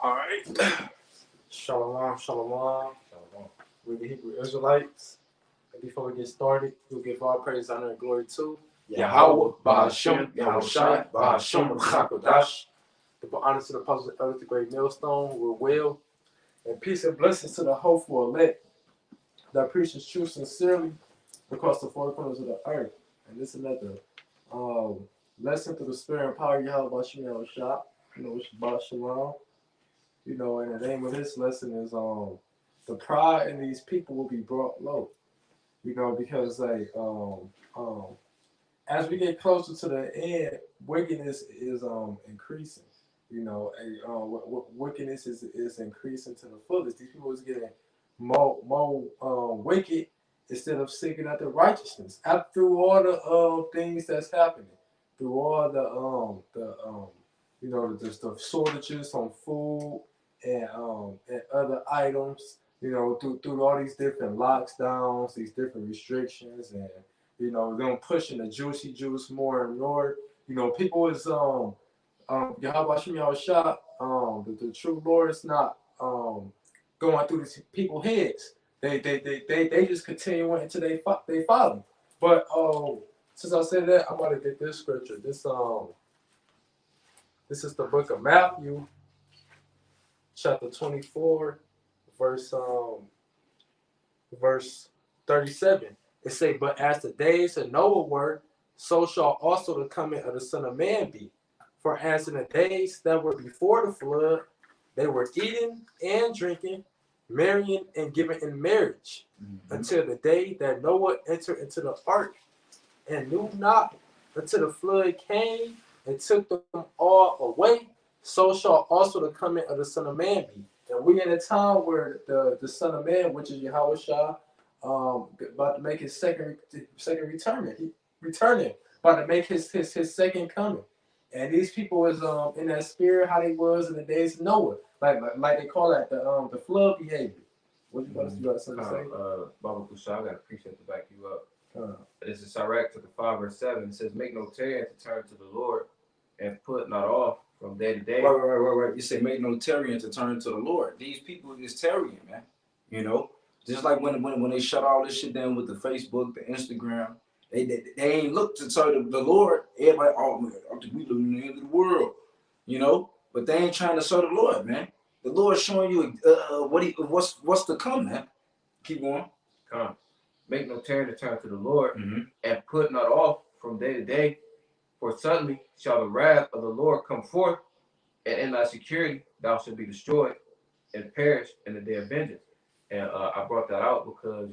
All right. Shalom, shalom. We're the Hebrew Israelites. And before we get started, we'll give all praise, honor, and glory to Yahweh, Bahashem, Yahushai, Bahashem, Chakodash. to put honor to the apostles of earth, the great millstone, with will, and peace and blessings to the hopeful elect that preaches truth sincerely across the four corners of the earth. And this is another lesson through the spirit and power of Yahweh Bahashem Yahushai. Shabbat Shalom. And the name of this lesson is the pride in these people will be brought low. Because as we get closer to the end, wickedness is increasing. Wickedness is increasing to the fullest. These people is getting more wicked instead of seeking after righteousness. Through all the things that's happening, through all the shortages on food and other items, through all these different lockdowns, these different restrictions, and them pushing the juicy juice more and more. People is Yahweh Shem Yahushua, the true Lord is not going through these people's heads. They just continue until they follow. But since I said that, I'm about to get this scripture. This is the book of Matthew, chapter 24, verse 37. It say, "But as the days of Noah were, so shall also the coming of the Son of Man be. For as in the days that were before the flood, they were eating and drinking, marrying and giving in marriage, until the day that Noah entered into the ark, and knew not until the flood came and took them all away. So shall also the coming of the Son of Man be." And we in a time where the Son of Man, which is Yahweh Shah, about to make his second return. He returning, about to make his second coming. And these people is in that spirit how they was in the days of Noah, like they call that the flood behavior. What you got something to say? Baba Kusha, I got a precept to back you up. This is Sirach chapter 5 verse 7. It says, "Make no tarrying to turn to the Lord, and put not off from day to day." Right. You say make no tarrying to turn to the Lord. These people is tarrying, man. Just like when they shut all this shit down with the Facebook, the Instagram, they ain't look to serve the Lord. Everybody, oh man, I think we live in the end of the world, But they ain't trying to serve the Lord, man. The Lord's showing you what's to come, man. Keep going. Come. Make no tarrying to turn to the Lord, and put not off from day to day. For suddenly shall the wrath of the Lord come forth, and in thy security thou shalt be destroyed and perish in the day of vengeance. And I brought that out because,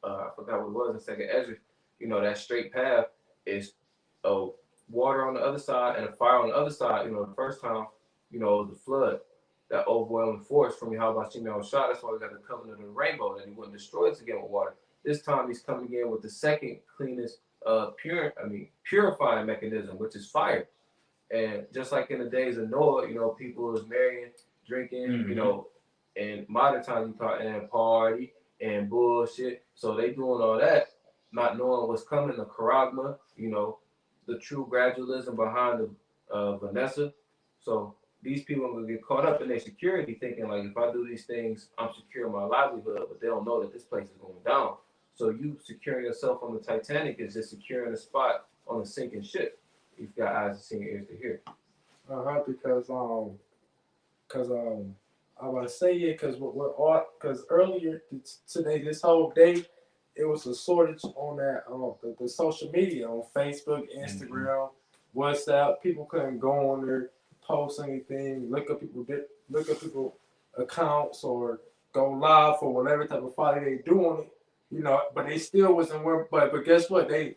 I forgot what it was in Second Ezra. That straight path is water on the other side and a fire on the other side. The first time, it was the flood, that overwhelming force from Yahweh Shem Yahushua. That's why we got the covenant of the rainbow, that he wouldn't destroy us again with water. This time he's coming again with the second cleanest purifying mechanism, which is fire. And just like in the days of Noah, people was marrying, drinking, and modern times you talk and party and bullshit. So they doing all that, not knowing what's coming, the charagma, the true gradualism behind the Vanessa. So these people are gonna get caught up in their security, thinking like, if I do these things, I'm securing my livelihood, but they don't know that this place is going down. So you securing yourself on the Titanic is just securing a spot on a sinking ship. You've got eyes to see and ears to hear. Because I want to say it because earlier today, this whole day, it was a shortage on that the social media, on Facebook, Instagram, WhatsApp. People couldn't go on there, post anything, look up people accounts, or go live for whatever type of folly they do on it. But they still wasn't work. But guess what? The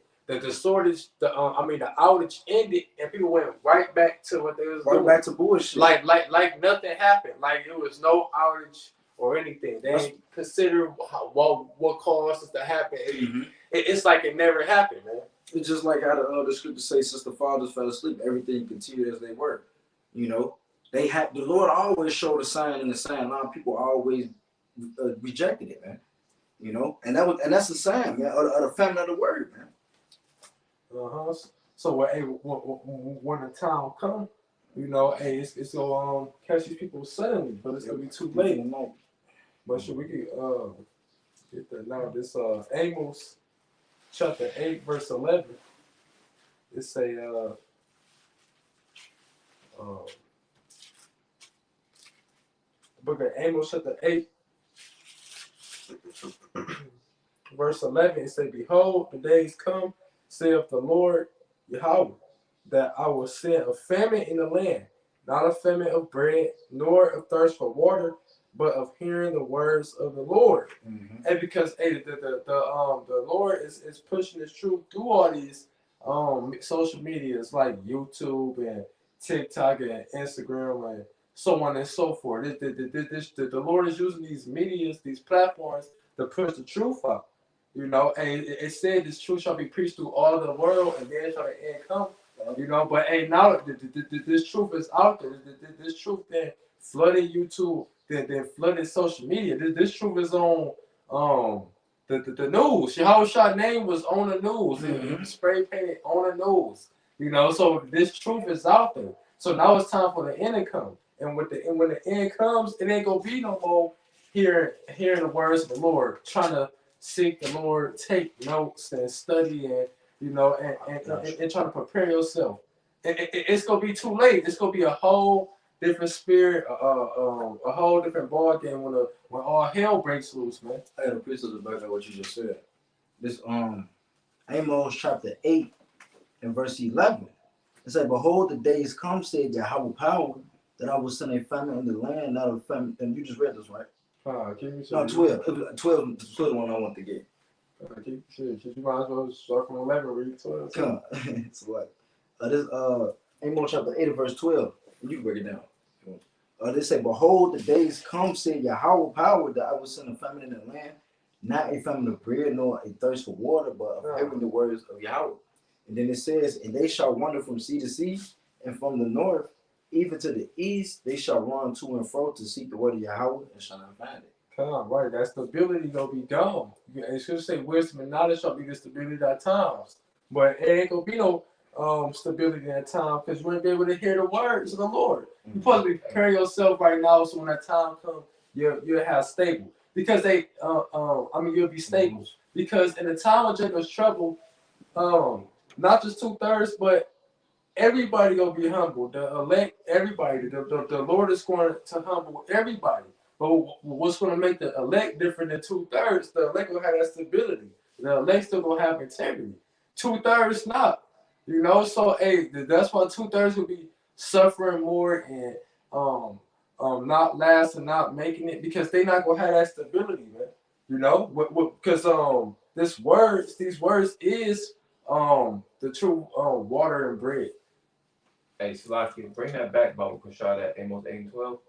shortage, the outage ended, and people went right back to what they was doing. Back to bullshit. Like nothing happened. Like it was no outage or anything. They didn't consider what caused it to happen. It's like it never happened, man. It's just like how the scriptures say, since the fathers fell asleep, everything continued as they were. The Lord always showed a sign in the sign. A lot of people always rejected it, man. And that's a sign, man, of the family of the word, man. So when the time comes, You know, hey, it's gonna catch these people suddenly, but it's gonna be too late. But should we could get that now? This Amos chapter 8 verse 11. It say book of Amos chapter 8 verse 11. It say, behold, the days come, saith the Lord Yahweh, that I will send a famine in the land, not a famine of bread, nor of thirst for water, but of hearing the words of the Lord. And because the Lord is pushing His truth through all these social medias like YouTube and TikTok and Instagram and so on and so forth. The Lord is using these medias, these platforms to push the truth out. You know, and it said this truth shall be preached through all the world, and then shall the end come. You know, but hey, now this truth is out there. This truth then flooded YouTube, then flooded social media. This truth is on the news. Yahweh Shah's name was on the news. It was spray painted on the news. You know, so this truth is out there. So now it's time for the end to come. And when the end comes, it ain't gonna be no more hearing the words of the Lord, trying to seek the Lord, take notes and study and you know and trying to prepare yourself. It's gonna be too late. It's gonna be a whole different spirit, a whole different ball game when all hell breaks loose, man. I got a picture of back of what you just said. This Amos chapter 8 and verse 11. It said, behold, the days come, said Yahweh power, that I will send a famine in the land, not a famine. And you just read this, right? No, 12. 12 is the one I want to get. You might as well start from 11, read 12. Come on. It's what? This Amos chapter 8 and verse 12. You can break it down. They say, behold, the days come, said Yahweh power, that I will send a famine in the land, not a famine of bread, nor a thirst for water, but of hearing the words of Yahweh. And then it says, and they shall wander from sea to sea, and from the north, even to the east, they shall run to and fro to seek the word of Yahweh, and shall not find it. Come on, right. That stability gonna be gone. It should say wisdom and knowledge shall be the stability at times. But it ain't gonna be no stability at times because you ain't be able to hear the words of the Lord. You're supposed to prepare yourself right now so when that time comes, you'll have stable. Because you'll be stable. Because in the time of Jacob's trouble, not just 2/3, but everybody gonna be humble. The elect, everybody. The Lord is going to humble everybody. But what's going to make the elect different than 2/3? The elect will have that stability. The elect still gonna have integrity. 2/3 not. You know, so hey, that's why 2/3 will be suffering more and not lasting, not making it because they not gonna have that stability, man. You know, because these words is the true water and bread. Hey, Salaki, bring that back, Baba Kushah, that Amos 8 and 12.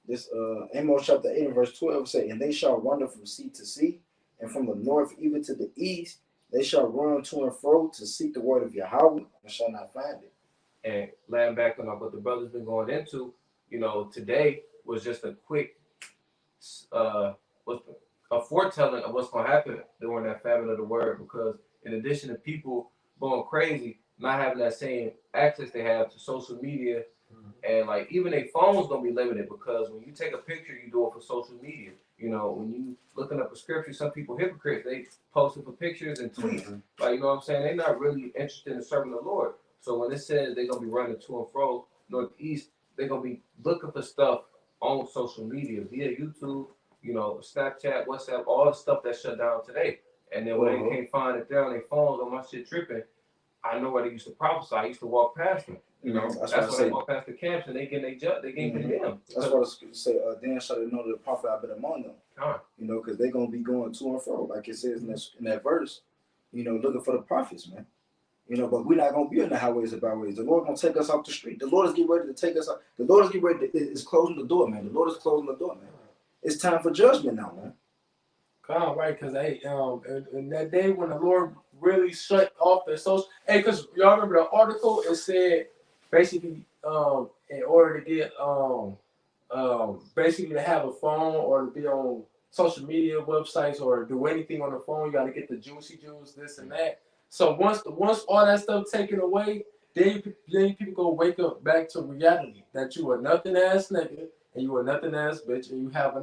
This Amos chapter 8 and verse 12 say, and they shall wander from sea to sea, and from the north even to the east, they shall run to and fro to seek the word of Yahweh, and shall not find it. And laying back on what the brother's been going into, you know, today was just a quick a foretelling of what's going to happen during that famine of the word, because in addition to people going crazy, not having that same access they have to social media, and like even their phones gonna be limited because when you take a picture, you do it for social media. You know, when you looking up a scripture, some people hypocrites, they post it for pictures and tweets. Like, you know what I'm saying? They're not really interested in serving the Lord. So when it says they're gonna be running to and fro northeast, they're gonna be looking for stuff on social media via YouTube, you know, Snapchat, WhatsApp, all the stuff that's shut down today. And then when they can't find it there on their phones, on my shit tripping, I know where they used to prophesy. I used to walk past them. You know, that's why they walk past the camps and they getting condemned. That's what I say. Then shall they know that the prophet have been among them. You know, because they're gonna be going to and fro, like it says in that verse. You know, looking for the prophets, man. You know, but we're not gonna be in the highways and byways. The Lord gonna take us off the street. The Lord is getting ready to take us out. The Lord is getting ready is closing the door, man. The Lord is closing the door, man. It's time for judgment now, man. Come on, right? Because in that day when the Lord really shut off the social, because y'all remember the article, it said basically in order to get basically to have a phone or to be on social media websites or do anything on the phone, you got to get the juicy juice, this and that. So once all that stuff taken away, then people go wake up back to reality that you a nothing ass nigga and you a nothing ass bitch and you have a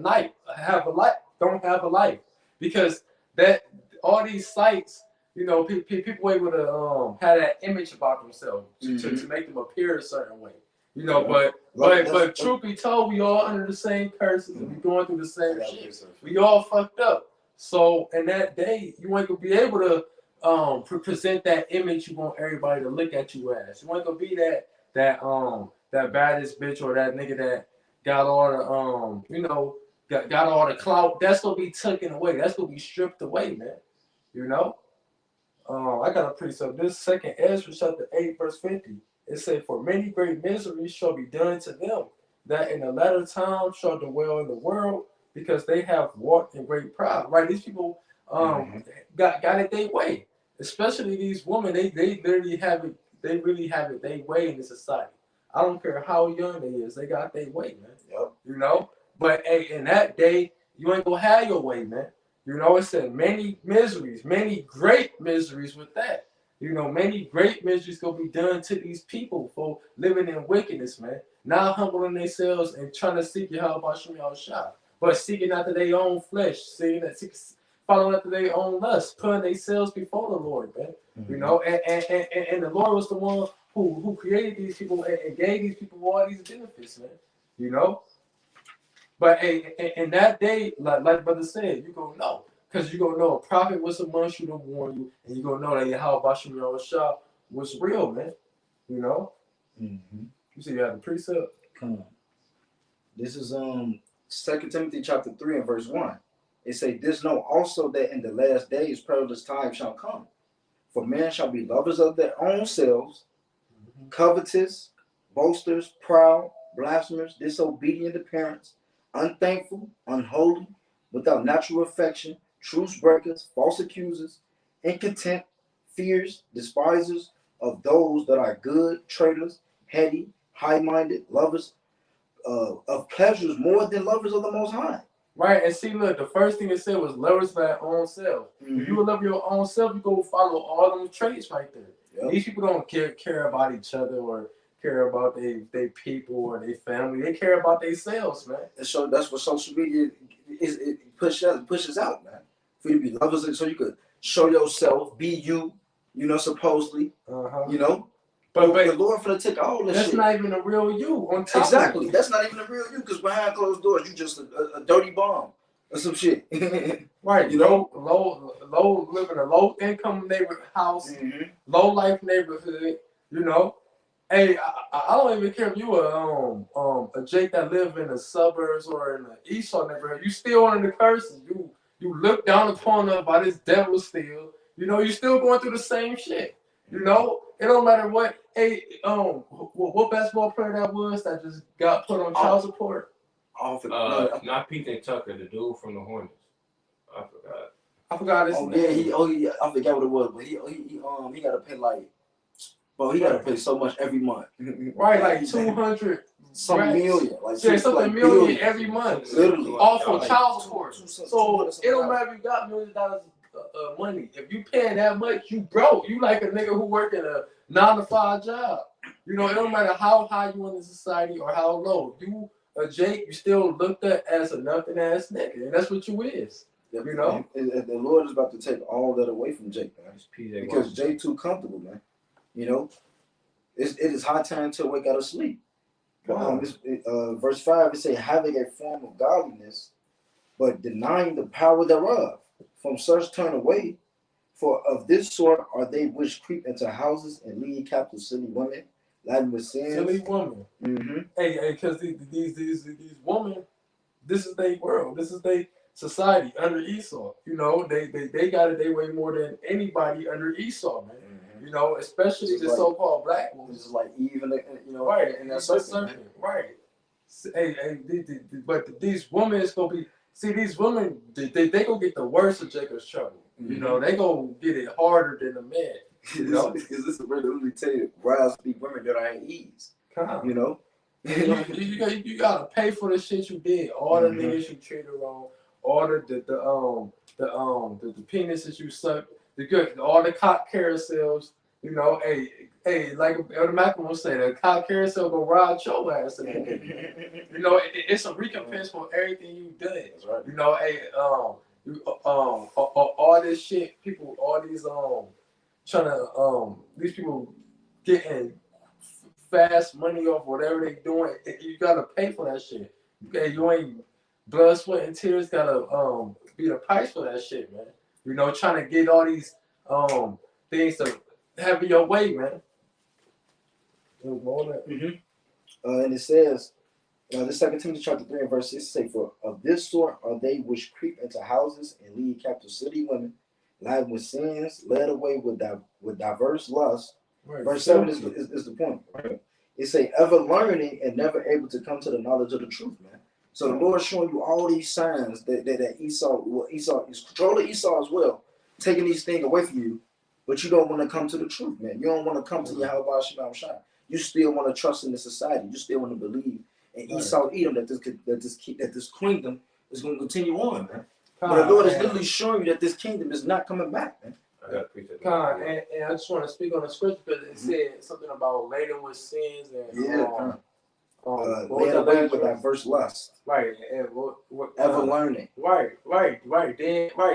don't have a life because that all these sites, you know, people able to have that image about themselves to make them appear a certain way, you know. But truth be told, we all under the same curses and we going through the same shit. We all fucked up. So in that day, you ain't gonna be able to present that image you want everybody to look at you as. You ain't gonna be that baddest bitch or that nigga that got all the got all the clout. That's gonna be taken away. That's gonna be stripped away, man. You know. I got a precept. This second Ezra chapter 8 verse 50. It said, "For many great miseries shall be done to them that in the latter time shall dwell in the world, because they have walked in great pride." Right? These people got it their way. Especially these women, they literally have it. They really have it their way in the society. I don't care how young they is, they got their way, man. Yep. You know. But hey, in that day, you ain't gonna have your way, man. You know, it said many miseries, many great miseries with that. You know, many great miseries gonna be done to these people for living in wickedness, man. Not humbling themselves and trying to seek Yahweh Shah, but seeking after their own flesh, following after their own lust, putting themselves before the Lord, man. You know, and the Lord was the one who created these people and gave these people all these benefits, man. You know. But hey, in that day, like brother said, you gonna know. Because you're going to know a prophet was amongst you to warn you. And you're going to know that Yahweh Bashim Shah was real, man. You know? Mm-hmm. You see you have the precept? Come on. This is 2 Timothy chapter 3 and verse 1. It say, "This know also that in the last days perilous times shall come. For men shall be lovers of their own selves, covetous, boasters, proud, blasphemers, disobedient to parents, unthankful, unholy, without natural affection, truce breakers, false accusers, incontent, fierce, despisers of those that are good, traitors, heady, high-minded, lovers of pleasures more than lovers of the Most High." Right, and see, look, the first thing it said was lovers of their own self. If you love your own self, you go follow all those traits right there. Yep. These people don't care about each other or care about they people or their family. They care about themselves, man. And so that's what social media is. It pushes out, man. For you to be lovers, so you could show yourself, be you. You know, supposedly. You know. But the Lord for to take all this. That's shit. Not even a real you. On top exactly. That's not even a real you, because behind closed doors, you just a dirty bomb or some shit. Right. You know, low live in a low income neighborhood house, low life neighborhood. You know. Hey, I don't even care if you a Jake that live in the suburbs or in the Esau neighborhood. You still under the curses. You look down upon them by this devil still. You know, you still going through the same shit. You know, it don't matter what. Hey, what basketball player that was that just got put on child support? Not PJ Tucker, the dude from the Hornets. I forgot his name. Yeah, I forgot what it was, but he got to pay like. Bro, he gotta pay so much every month. Right, like 200 million. Like something million every month. Literally. Off for child support. So it don't matter if you got $1 million of money. If you paying that much, you broke. You like a nigga who working a 9-to-5 job. You know, it don't matter how high you in the society or how low. You Jake, you still looked at as a nothing ass nigga. And that's what you is. You know? And the Lord is about to take all that away from Jake, man. Because Jake too comfortable, man. You know, it is high time to wake out of sleep. Verse 5, it say, "Having a form of godliness, but denying the power thereof. From such turn away, for of this sort are they which creep into houses and lead captive silly women, laden with sins." Silly women. Hey, because these women, this is their world. This is their society under Esau. You know, they got it their way more than anybody under Esau, man. You know, especially the so-called black women. This is like even, you know, right? And that's something, right. But these women is gonna be. See, these women, they gonna get the worst of Jacob's trouble. You know, they gonna get it harder than the men. You know, because this is really tell you, rise be women that are at ease. You know, you gotta pay for the shit you did. All the niggas you treated wrong. All the penises you sucked. All the cock carousels, You know, hey, like Elder Malcolm will say, the cock carousel will ride your ass. You know, it's a recompense for everything you've done. That's right. You know, all this shit, people, all these trying to these people getting fast money off whatever they doing. You gotta pay for that shit. Okay, you ain't blood, sweat, and tears gotta be the price for that shit, man. You know, trying to get all these things to have it your way, man. And it says, the 2 Timothy chapter 3 and verse 6 say, for of this sort are they which creep into houses and lead captive city women, live with sins, led away with diverse lusts. Right. Verse 7 is the point. Right? It say, ever learning and never able to come to the knowledge of the truth, man. So the Lord's showing you all these signs that Esau is controlling Esau as well, taking these things away from you, but you don't want to come to the truth, man. You don't want to come to Yahweh Shalom Shai. You still want to trust in the society. You still want to believe in Esau Edom that this kingdom is going to continue on, man. But the Lord is literally showing you that this kingdom is not coming back, man. And I just want to speak on the scripture because it said something about laden with sins and led away with diverse lust. Right, and ever learning. Right.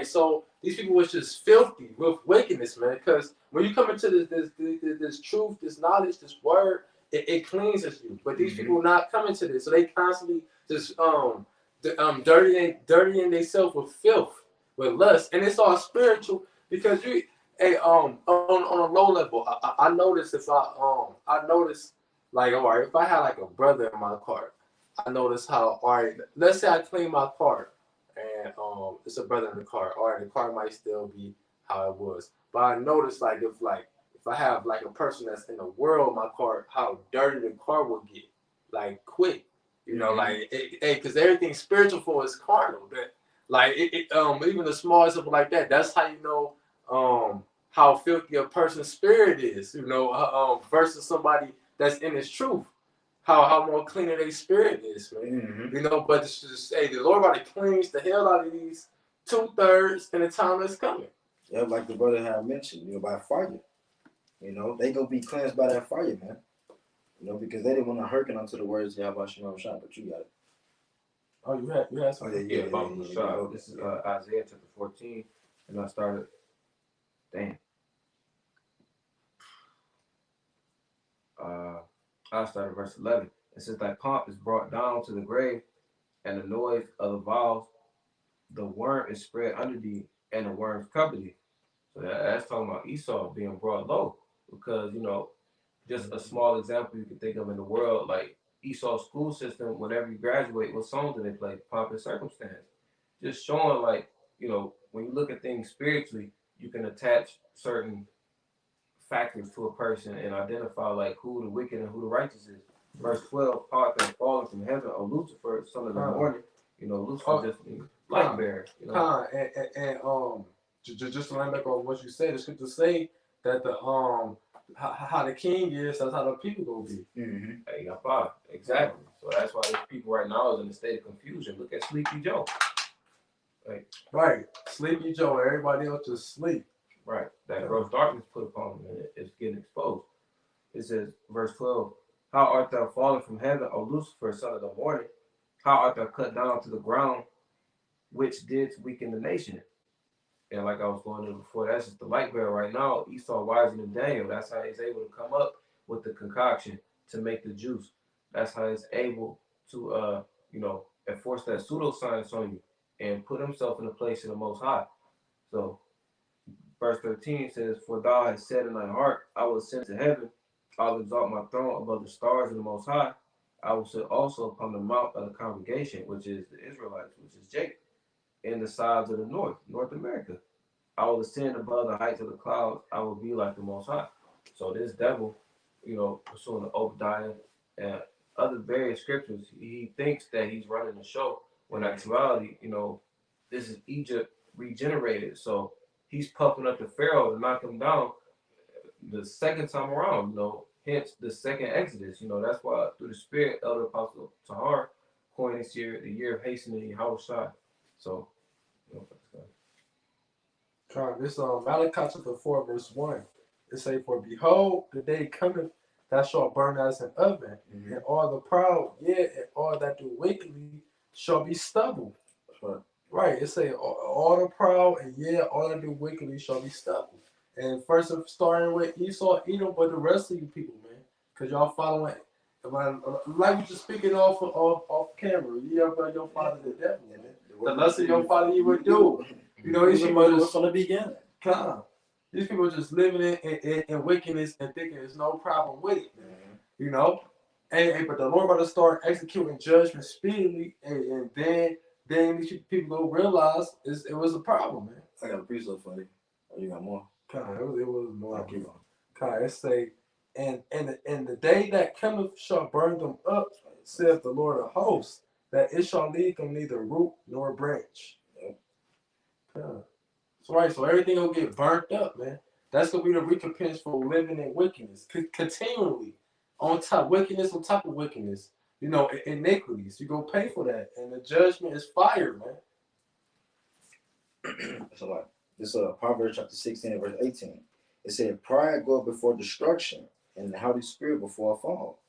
So these people was just filthy with wickedness, man. Because when you come into this truth, this knowledge, this word, it cleanses you. But these people not coming to this, so they constantly just dirtying themselves with filth, with lust, and it's all spiritual. Because on a low level, I notice I notice like, all right, if I had like a brother in my car, I notice how, all right, let's say I clean my car and it's a brother in the car, all right, the car might still be how it was, but I notice like if I have like a person that's in the world, my car, how dirty the car will get, like quick, you know, like because everything spiritual for is carnal, that like even the small stuff like that, that's how you know how filthy a person's spirit is, you know, versus somebody that's in his truth. How more cleaner their spirit is, man. You know, but it's just, hey, the Lord about to cleanse the hell out of these 2/3 in the time that's coming. Yeah, like the brother had mentioned, you know, by fire. You know, they gonna be cleansed by that fire, man. You know, because they didn't want to hearken unto the words of Yahweh Shalom Shah, but you got it. Oh, you had something? Yeah. This is Isaiah chapter 14, and I started. I started verse 11. It says, thy pomp is brought down to the grave, and the noise of the vows, the worm is spread under thee, and the worms cover thee. So that's talking about Esau being brought low, because, you know, just a small example you can think of in the world, like Esau's school system, whenever you graduate, what songs do they play? Pomp and Circumstance. Just showing, like, you know, when you look at things spiritually, you can attach certain factors to a person and identify like who the wicked and who the righteous is. Verse 12, art thou fallen from heaven, O Lucifer, son of the morning. You know, Lucifer just means light bearer. You know? And just to land back on what you said, the scripture say that the how the king is, that's how the people gonna be. Hey, got five. Exactly. So that's why these people right now is in a state of confusion. Look at Sleepy Joe. Right. Sleepy Joe, everybody else just sleep. Right. That gross darkness put upon them, and it's getting exposed. It says, verse 12, how art thou fallen from heaven, O Lucifer, son of the morning? How art thou cut down to the ground, which didst weaken the nation? And like I was going to before, that's just the light bearer right now. Esau wiser than Daniel. That's how he's able to come up with the concoction to make the juice. That's how he's able to, you know, enforce that pseudoscience on you and put himself in the place of the Most High. So, verse 13 says, for thou hast said in thy heart, I will ascend to heaven. I will exalt my throne above the stars of the Most High. I will sit also upon the mount of the congregation, which is the Israelites, which is Jacob, in the sides of the North America. I will ascend above the heights of the clouds. I will be like the Most High. So this devil, you know, pursuing the Obadiah and other various scriptures, he thinks that he's running the show, when in actuality, you know, this is Egypt regenerated. So he's puffing up the Pharaoh to knock him down the second time around, you know, hence the second Exodus. You know, that's why through the Spirit, Elder Apostle Tahar coined this year the year of hastening Yahushua. So, you know, This Malachi chapter 4 verse 1. It say, for behold, the day cometh that shall burn as an oven, and all the proud, and all that do wickedly shall be stubble. Right. Right. It say all the proud and all that do wickedly shall be stubble. And first starting with Esau, Edom, but the rest of you people, man, because y'all following. Like you just speaking off camera, but your father the devil, man. The lust of your father you would do. You know, these people just from the beginning. these people just living in wickedness and thinking there's no problem with it, man. You know, but the Lord about to start executing judgment speedily, and then these people will realize it was a problem, man. I got a piece of funny. Oh, you got more? It was more. I'll keep on. It say, and the day that cometh shall burn them up, saith the Lord of hosts, that it shall leave them neither root nor branch. Yep. So right, so everything will get burnt up, man. That's gonna be the recompense for living in wickedness, continually on top wickedness on top of wickedness. You know, iniquities. You go pay for that, and the judgment is fire, man. That's a lot. This Proverbs chapter 16 verse 18. It said, "Pride goeth before destruction, and the haughty spirit before a fall.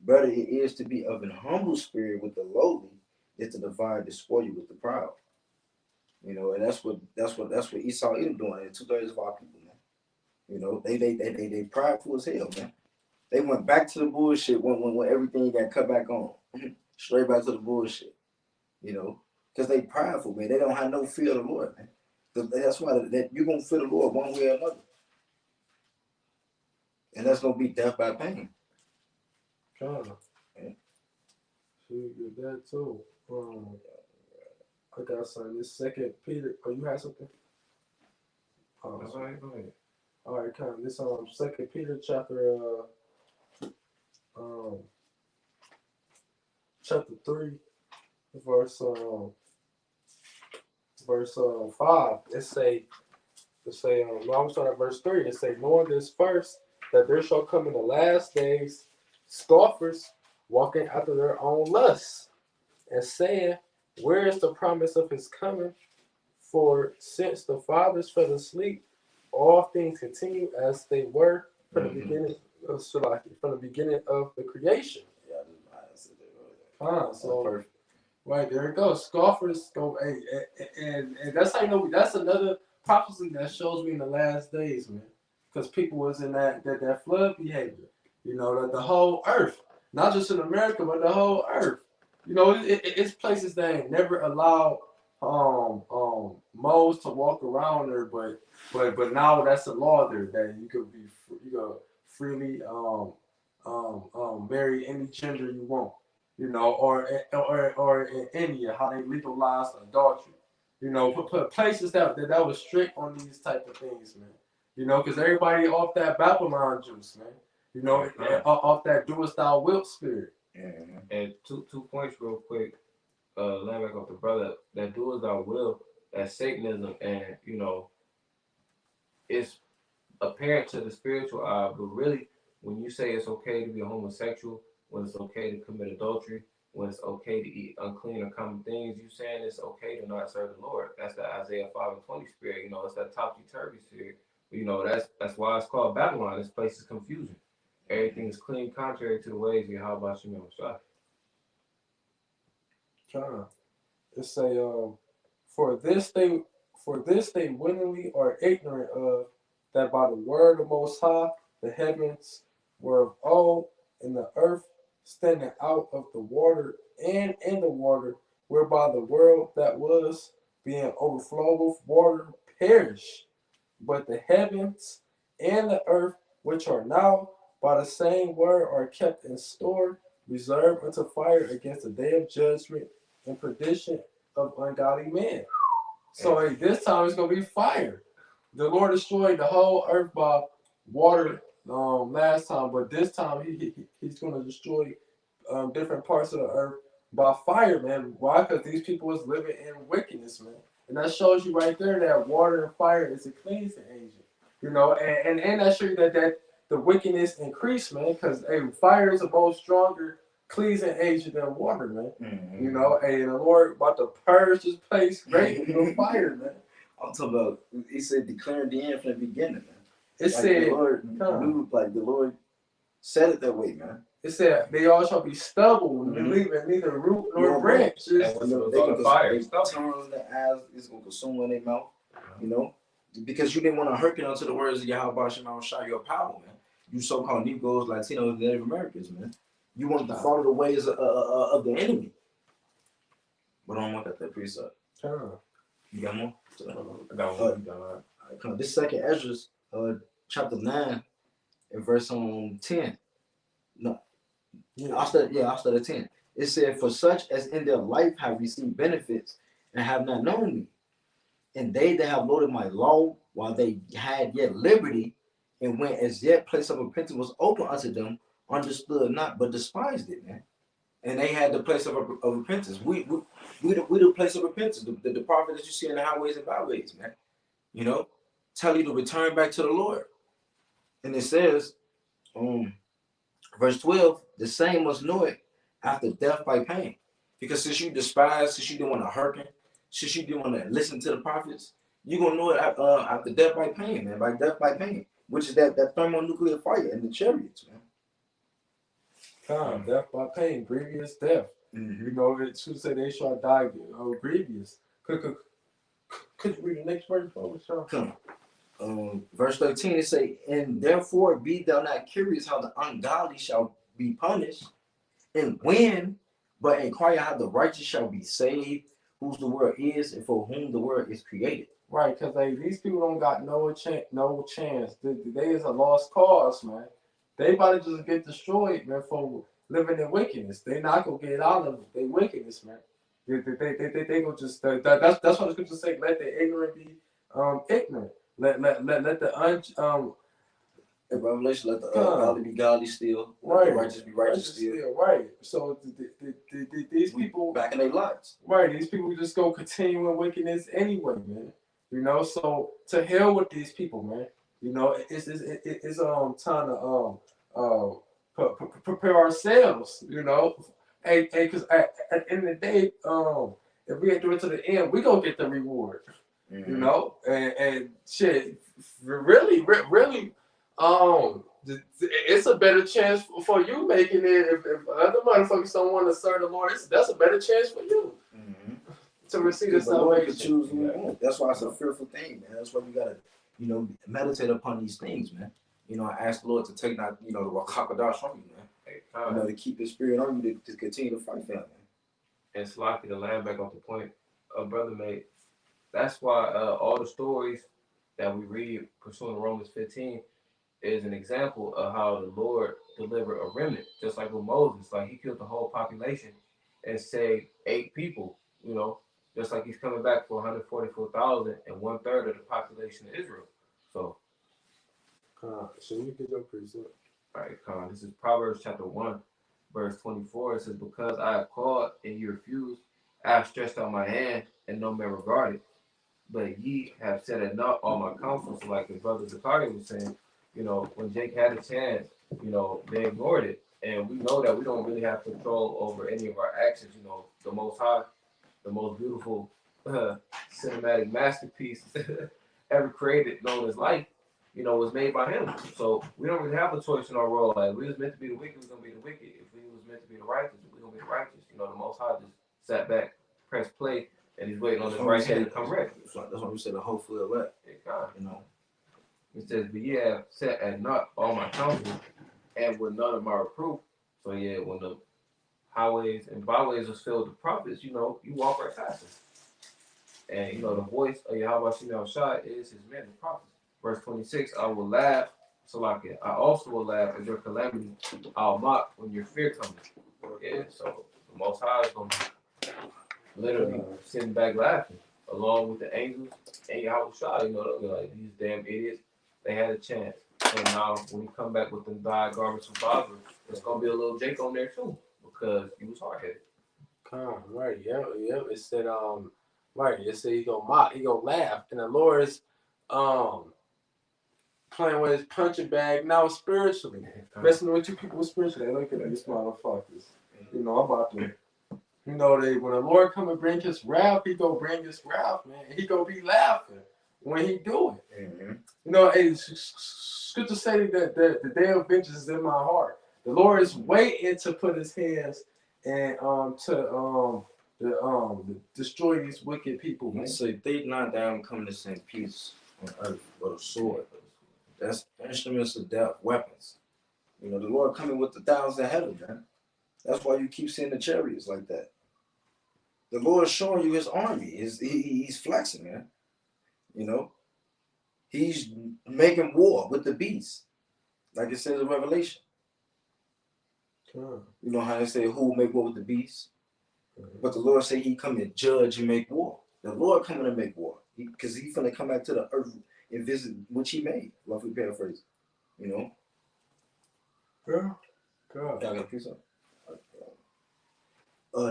Better it is to be of an humble spirit with the lowly, than to divide the spoil with the proud." You know, and that's what Esau Edom doing. And 2/3 of our people, man. You know, they prideful as hell, man. They went back to the bullshit when everything got cut back on. Straight back to the bullshit. You know, because they prideful, man. They don't have no fear of the Lord, man. That's why that you're gonna fear the Lord one way or another. And that's gonna be death by pain. Yeah. So you get that too. I got something. This Second Peter. Oh, you had something? Go ahead. All right, kind of. This Second Peter chapter 3, verse 5. It say. I'm starting at verse 3. It say, knowing this first, that there shall come in the last days scoffers walking after their own lusts, and saying, where is the promise of his coming? For since the fathers fell asleep, all things continue as they were from the beginning of the creation. So right there it goes. Scoffers go, and that's how you know that's another prophecy that shows me in the last days, man. Because people was in that flood behavior. You know, the whole earth, not just in America, but the whole earth. You know, it's places that ain't never allowed moles to walk around there, but now that's a law there that you could freely marry any gender you want. You know, or in India, how they legalized adultery. You know, put places that was strict on these type of things, man. You know, because everybody off that Babylon juice, man. You know, off that doest thou wilt spirit. Mm-hmm. And two points real quick. Land back up the brother. That doest thou will, that's Satanism, and you know, it's apparent to the spiritual eye, but really, when you say it's okay to be a homosexual, when it's okay to commit adultery, when it's okay to eat unclean or common things, you saying it's okay to not serve the Lord. That's the Isaiah 5:20 spirit. You know, it's that topsy-turvy spirit. You know, that's why it's called Babylon. This place is confusion. Everything is clean, contrary to the ways of Yahweh Shem Shah. It say, for this they willingly are ignorant of, that by the word of Most High the heavens were of old, and the earth standing out of the water and in the water, whereby the world that was, being overflowed with water, perished. But the heavens and the earth, which are now by the same word, are kept in store, reserved unto fire against the day of judgment and perdition of ungodly men. So this time it's gonna be fire. The Lord destroyed the whole earth by water last time, but this time he's gonna destroy different parts of the earth by fire, man. Why? Because these people was living in wickedness, man. And that shows you right there that water and fire is a cleansing agent. You know, and that shows you that the wickedness increased, man, because fire is a more stronger cleansing agent than water, man. Mm-hmm. You know, and the Lord about to purge this place great with fire, man. I'm talking about, he said declaring the end from the beginning, man. It Like said, the Lord knew, like the Lord said it that way, man. it said they all shall be stubble, Mhm. leaving neither root nor Nor branch. And It's- when it was They on can the fire, they it stopped. tongue in their eyes, it's gonna consume in their mouth, you know, because you didn't want to hearken unto the words of Yahweh Shema Shai, your power, man. You so-called Negroes, Latinos, Native Americans, man. You wanted to follow the ways of the enemy. But I don't want that precept. You got more? I got one. All right, come on. This second Ezra, chapter 9 and verse 10. No, I'll start at 10. It said, "For such as in their life have received benefits and have not known me, and they that have loaded my law while they had yet liberty, and when as yet place of repentance was open unto them, understood not, but despised it, man." And they had the place of repentance. We the place of repentance. The prophet that you see in the highways and byways, man. You know, tell you to return back to the Lord. And it says, verse 12, the same must know it after death by pain. Because since you despise, since you didn't want to hearken, since you didn't want to listen to the prophets, you're gonna know it after death by pain, man. By death by pain, which is that thermonuclear fire in the chariots, man. Death by pain, grievous death. Mm-hmm. You know, it should say they shall die grievous. Could you read the next verse for us, Sean? Come. Verse 13, it say, "And therefore be thou not curious how the ungodly shall be punished, and when, but inquire how the righteous shall be saved, whose the world is, and for whom the world is created." Right, because these people don't got no chance. They is a lost cause, man. They about to just get destroyed, man, for living in wickedness. They not gonna get out of their wickedness, man. They gonna just that's what the scriptures say. Let the ignorant be ignorant. Let the In Revelation, let the godly be godly still, let right, the righteous be righteous still. right. So these people back in their lives. Right, these people just go continue in wickedness anyway, man. You know, so to hell with these people, man. You know, it's time to prepare ourselves. You know, and because at the end of the day, if we do it to the end, we gonna get the reward. Mm-hmm. You know, and shit, really, it's a better chance for you making it. If other motherfuckers don't want to serve the Lord, that's a better chance for you. Mm-hmm. To receive the the Lord can salvation. choose who He wants. That's why it's a fearful thing, man. That's why we gotta, meditate upon these things, man. I ask the Lord to take not, the Rakakadash from you, man. To keep His spirit on you to continue to fight for Him, man. And Slocky, the land back off the point brother made. That's why all the stories that we read pursuing Romans 15 is an example of how the Lord delivered a remnant, just like with Moses. Like he killed the whole population and saved 8 people, just like he's coming back for 144,000 and 1/3 of the population of Israel. So you get your precept? All right, this is Proverbs chapter 1, verse 24. It says, "Because I have called and you refused, I have stretched out my hand and no man regarded. But ye have set at naught all my counsels." Like the brother Zakaria was saying, when Jake had a chance, they ignored it. And we know that we don't really have control over any of our actions. The Most High, the most beautiful cinematic masterpiece ever created, known as life, was made by him. So we don't really have a choice in our role. Like, if we was meant to be the wicked, we're going to be the wicked. If we was meant to be the righteous, we're going to be the righteous. The Most High just sat back, pressed play, and he's waiting on his right hand to come ready. That's why we said the hopefully elect. It says, "But ye have set at naught all my counsel, and with none of my reproof." So yeah, when the highways and byways was filled with prophets, you walk right past them. And the voice of Yahweh Shema Shai is his men, the prophets. Verse 26, "I will laugh, Salakia. I also will laugh at your calamity. I'll mock when your fear comes." Yeah, so the Most High is going to be literally sitting back laughing, along with the angels and Yahweh Shai. They'll be like, these damn idiots, they had a chance. And now when you come back with them dyed garments of Barbara, it's going to be a little Jake on there too, because he was hard-headed. Right, yeah. It said, right, it said he gonna mock, he gonna laugh, and the Lord is, playing with his punching bag now spiritually, messing with you people spiritually. Look at these motherfuckers. I'm about to. When the Lord come and bring his wrath, he gonna bring his wrath, man. He gonna be laughing. when he do it. Mm-hmm. You know, scripture say that the day of vengeance is in my heart. The Lord is waiting to put his hands and to destroy these wicked people, man. He said, "Think not that I'm coming to send peace on earth, but a sword." That's instruments of death, weapons. You know, the Lord coming with the thousands of heaven, man. That's why you keep seeing the chariots like that. The Lord is showing you his army. He's flexing, man. You know, he's making war with the beast, like it says in Revelation. Come. You know how they say, "Who will make war with the beast?" But the Lord say he come and judge and make war. The Lord coming to make war, because he's gonna come back to the earth and visit which he made. Roughly paraphrase. You know. Yeah. God. Y'all got a piece of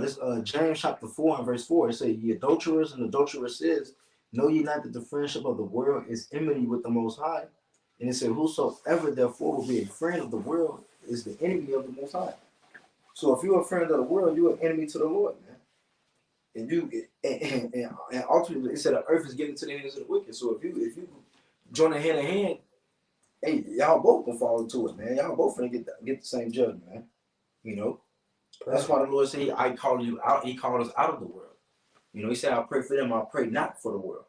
this James chapter 4 and verse 4, it says, "Ye adulterers and adulteresses, know ye not that the friendship of the world is enmity with the Most High?" And it said, "Whosoever therefore will be a friend of the world is the enemy of the Most High." So if you're a friend of the world, you're an enemy to the Lord, man. And ultimately, it said the earth is getting to the hands of the wicked. So if you join a hand in hand, hey, y'all both gonna fall into it, man. Y'all both gonna get the same judgment, man. You know. That's why the Lord said, "I call you out." He called us out of the world. You know, he said, "I pray for them. I pray not for the world."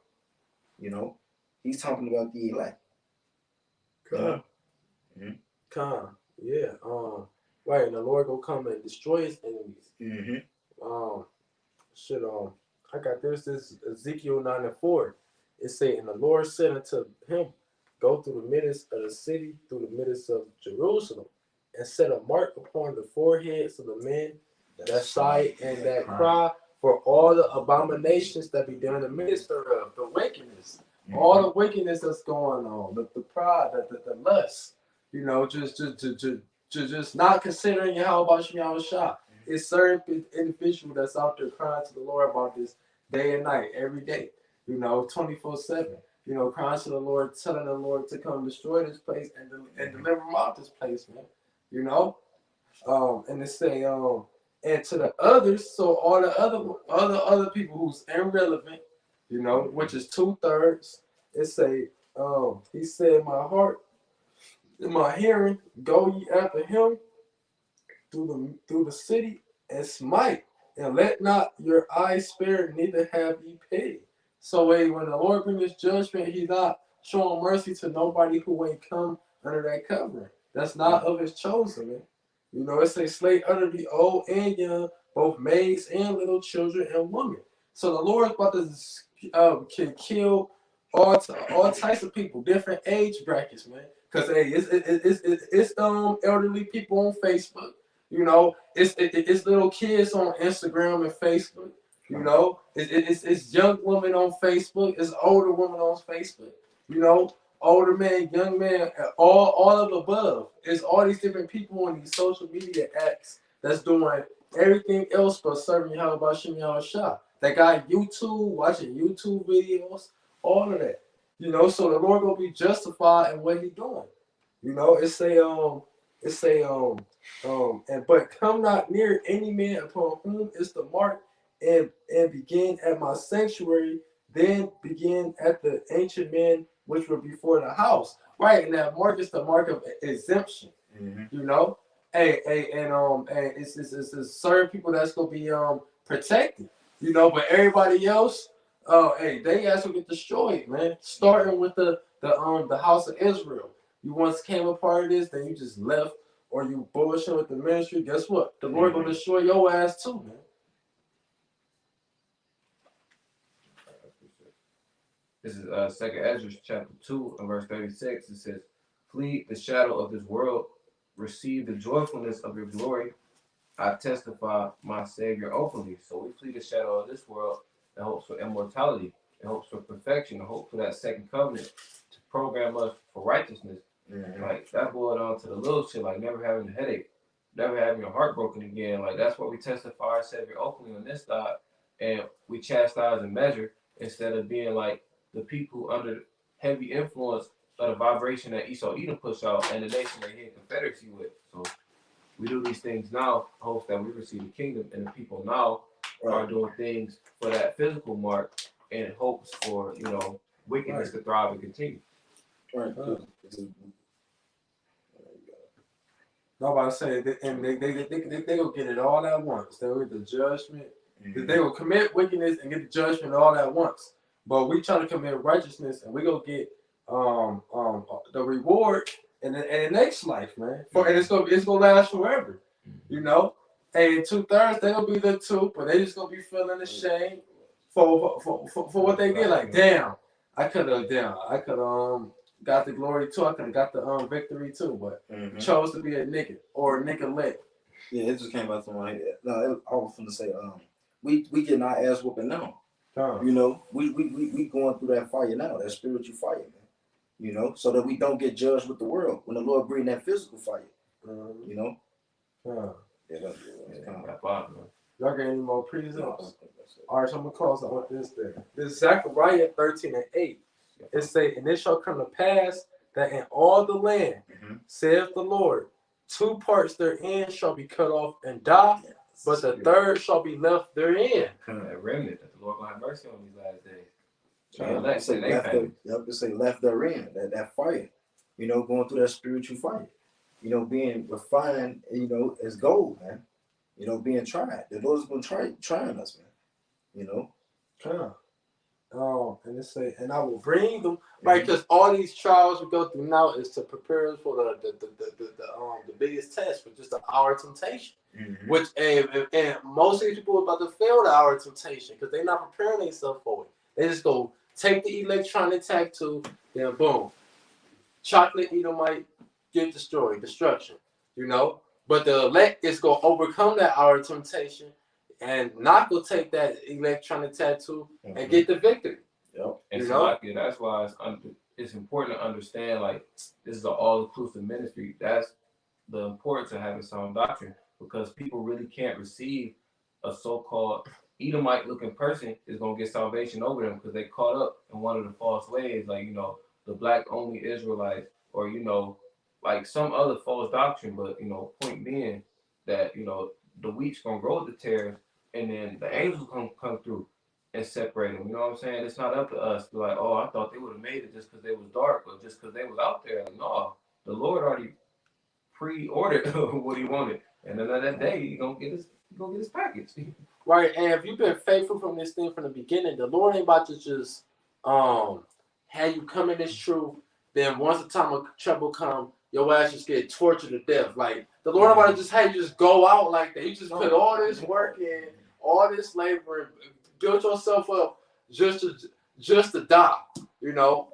You know, he's talking about the elect. Come. Mm-hmm. Come. Yeah. Right. And the Lord gonna come and destroy his enemies. Mm-hmm. I got this Ezekiel 9:4. It say, "And the Lord said unto him, Go through the midst of the city, through the midst of Jerusalem, and set a mark upon the foreheads of the men that sigh and that cry for all the abominations that be done in the midst thereof," the wickedness, all the wickedness that's going on, the pride, the lust, you know, just not considering how about you shop. It's certain individual that's out there crying to the Lord about this day and night, every day, you know, 24/7. You know, crying to the Lord, telling the Lord to come destroy this place and deliver them out this place, man. You know, and they say, and to the others, so all the other people who's irrelevant, you know, which is 2/3. It say, he said, "In my heart, in my hearing, go ye after him through the city and smite, and let not your eyes spare, neither have ye pity." So when the Lord brings his judgment, he's not showing mercy to nobody who ain't come under that covering. That's not of his chosen, man. You know, it says, "Slay utterly old and young, both maids and little children and women." So the Lord's about to can kill all types of people, different age brackets, man. Cause hey, it's elderly people on Facebook. You know, it's little kids on Instagram and Facebook. You know, it's young women on Facebook. It's older women on Facebook. You know, older man, young man, all of the above. It's all these different people on these social media apps that's doing everything else but serving Yahweh Bashim Yahweh Shah. They got YouTube, watching YouTube videos, all of that. You know, so the Lord gonna be justified in what He doing. You know, and but come not near any man upon whom is the mark, and begin at my sanctuary, then begin at the ancient men which were before the house. Right, and that mark is the mark of exemption. Mm-hmm. You know, and it's certain people that's gonna be protected. You know, but everybody else, they guys will get destroyed, man. Starting with the house of Israel. You once came a part of this, then you just left, or you bullshit with the ministry. Guess what? The Lord gonna destroy your ass too, man. This is 2 Ezra chapter 2 and verse 36. It says, "Flee the shadow of this world, receive the joyfulness of your glory. I testify my Savior openly." So we flee the shadow of this world in hopes for immortality, in hopes for perfection, in hopes for that second covenant to program us for righteousness. Mm-hmm. Like that boiled down to the little shit, like never having a headache, never having your heart broken again. Like that's what we testify our Savior openly on this side, and we chastise and measure instead of being like the people under heavy influence of the vibration that Esau Edom push out and the nation that he in confederacy with. So we do these things now, hopes that we receive the kingdom, and the people now are doing things for that physical mark in hopes for, wickedness to thrive and continue. Right. Nobody say that, and they will get it all at once. They will get the judgment. They will commit wickedness and get the judgment all at once. But we try to commit righteousness, and we gonna get the reward in the next life, man. And it's gonna last forever, you know. And 2/3 they gonna be the two, but they just gonna be feeling ashamed for what they did. Like, damn, I could have got the glory too. I could have got the victory too, but chose to be a nigga or a nigga lit. Yeah, it just came out to my head. No, I was gonna say, we getting our ass whooping now. You know, we going through that fire now, that spiritual fire, man. You know, so that we don't get judged with the world when the Lord bring that physical fire. You know. Yeah, That's fine, man. Y'all got any more precepts? All right, so I'm gonna close out with this there. This Zechariah 13:8. It say, and it shall come to pass that in all the land, saith the Lord, 2 parts therein shall be cut off and die, but the third shall be left therein. That remnant that the Lord gonna have mercy on these last days. It say left therein, that fire, you know, going through that spiritual fire, you know, being refined, you know, as gold, man. You know, being tried. The Lord's been trying us, man. You know. And it say, and I will bring them, right? Because all these trials we go through now is to prepare us for the biggest test, which is the hour of temptation. Which and most of these people are about to fail the hour of temptation because they're not preparing themselves for it. They just go take the electronic tattoo, then boom, chocolate Edomite get destroyed, destruction. You know, but the elect is gonna overcome that hour of temptation and not go take that electronic tattoo and get the victory. And so that's why it's important to understand, like, this is an all-inclusive ministry. That's the importance of having sound doctrine, because people really can't receive a so-called Edomite-looking person is going to get salvation over them because they caught up in one of the false ways, like, you know, the black-only Israelites, or, you know, like some other false doctrine. But, you know, point being that, you know, the wheat's going to grow with the tares, and then the angels come through and separate them. You know what I'm saying? It's not up to us to like, oh, I thought they would have made it just because they was dark or just because they was out there. Like, no, the Lord already pre-ordered what He wanted, and then that day He gonna get his package. Right, and if you've been faithful from this thing from the beginning, the Lord ain't about to just have you come in this truth. Then once the time of trouble come, your ass just get tortured to death. Like the Lord about to just have you just go out like that. You just put all this work in, all this labor, and build yourself up just to die. You know.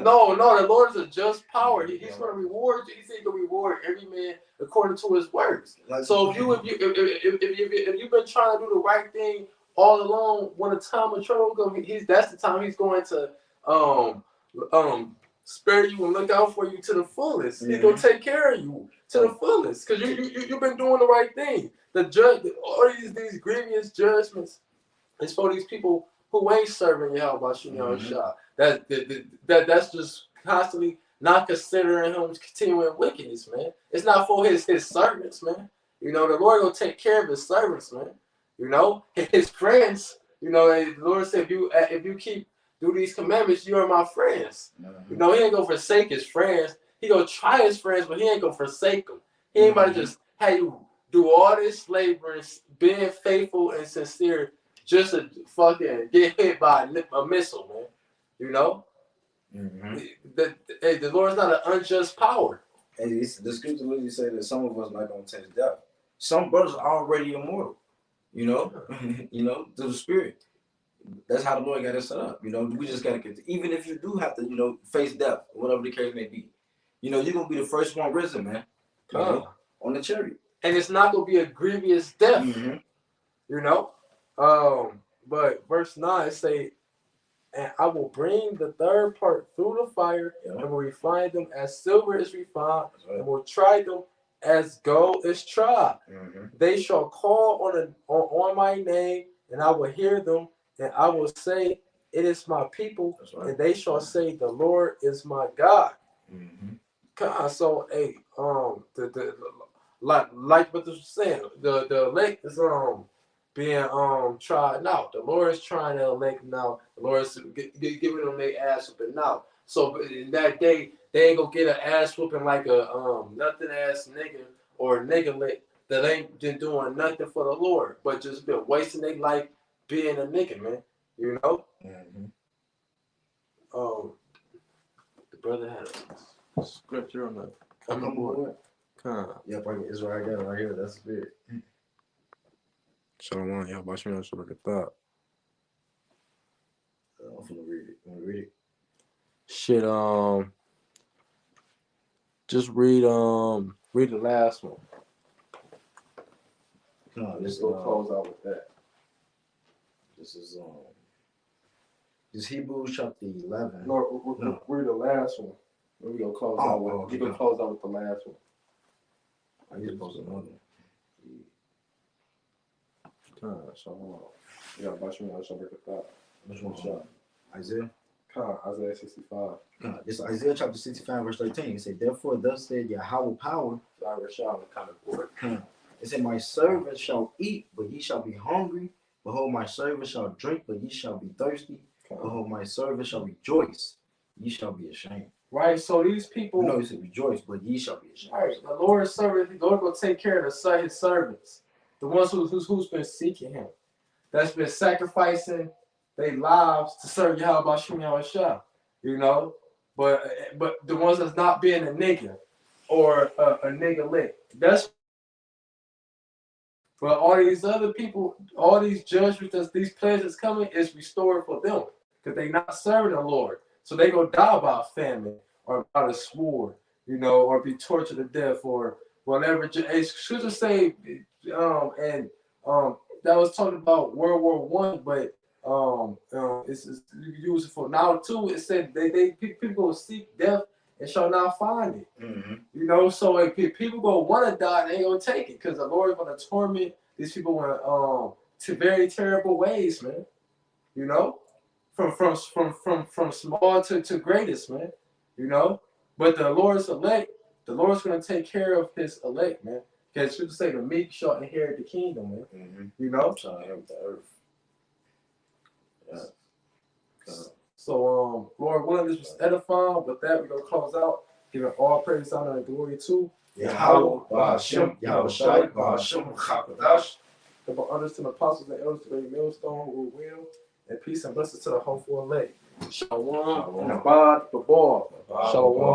No, the Lord is a just power. He's going to reward you. He's going to reward every man according to his works. So if you've been trying to do the right thing all along, when the time of trouble comes, that's the time He's going to spare you and look out for you to the fullest. He's going to take care of you to the fullest because you've been doing the right thing. All these grievous judgments is for these people who ain't serving Yahweh Shah. That's just constantly not considering Him continuing wickedness, man. It's not for his servants, man. You know, the Lord will take care of His servants, man. You know, His friends. You know, the Lord said, if you do these commandments, you are my friends. You know, He ain't gonna forsake His friends. He gonna try His friends, but He ain't gonna forsake them. He ain't about to just have you do all this labor and being faithful and sincere just to fucking get hit by a missile, man. You know? The Lord's not an unjust power. And the scripture literally say that some of us not gonna taste death. Some brothers are already immortal, you know, you know, through the Spirit. That's how the Lord got us set up. You know, we just gotta get even if you do have to, you know, face death, whatever the case may be. You know, you're gonna be the first one risen, man. You know, on the chariot. And it's not gonna be a grievous death. You know? But verse 9 say, and I will bring the third part through the fire, and will refine them as silver is refined, and will try them as gold is tried. They shall call on my name, and I will hear them, and I will say, it is my people, and they shall say, the Lord is my God. So, hey, like what they're saying, the elect is being tried out. The Lord is trying to elect them out. The Lord is giving them their ass whooping out. So in that day, they ain't gonna get an ass whooping like a nothing ass nigga or a nigga that ain't been doing nothing for the Lord, but just been wasting their life being a nigga, man. You know? Mm-hmm. The brother had a scripture on the coming board. Yep, it's right there, right here. That's it. Shalom, y'all. Watch me on look at that. I'm finna read it. Want to read it? Shit, just read the last one. No, Let's go close out with that. This is this Hebrews chapter 11. No, read the last one. Then we gonna close out with. Okay. We gonna close out with the last one. I need to post another one. Shalom. Yeah, watch me on look at that. Which one? Isaiah? Isaiah 65. This is Isaiah chapter 65, verse 13. It said, therefore, thus said Yahweh power. It said, my servant shall eat, but ye shall be hungry. Behold, my servant shall drink, but ye shall be thirsty. Behold, my servant shall rejoice, ye shall be ashamed. Right, so these people. No, he said rejoice, but ye shall be ashamed. Right, the Lord's servant, the Lord will take care of his servants, the ones who's been seeking him, that's been sacrificing their lives to serve Yahweh Shem Yahushua, you know. But the ones that's not being a nigga or a nigga lick, that's. But all these other people, all these judgments, these pleasures coming, is restored for them because they not serving the Lord. So they go die by a famine or by the sword, you know, or be tortured to death or whatever. Scripture say, and that was talking about World War I, but it's used for now too. It said people will seek death and shall not find it. Mm-hmm. You know, so if people gonna want to die, they ain't gonna take it because the Lord is gonna torment these people in to very terrible ways, man. You know, from small to greatest, man. You know, but the Lord's elect, the Lord's gonna take care of his elect, man. Because you say the meek shall inherit the kingdom, man. Mm-hmm. You know, shall inherit the earth. Yeah. So Lord willing, this was edifying. With that, we're gonna close out, giving all praise, honor, and glory to Yahweh, Bahashem, Yahushai, Bahashem, Chakadash. the others to the apostles and elders to the millstone who will, and peace and blessings to the hopeful elect. Shalom and abad the ball. Shalom.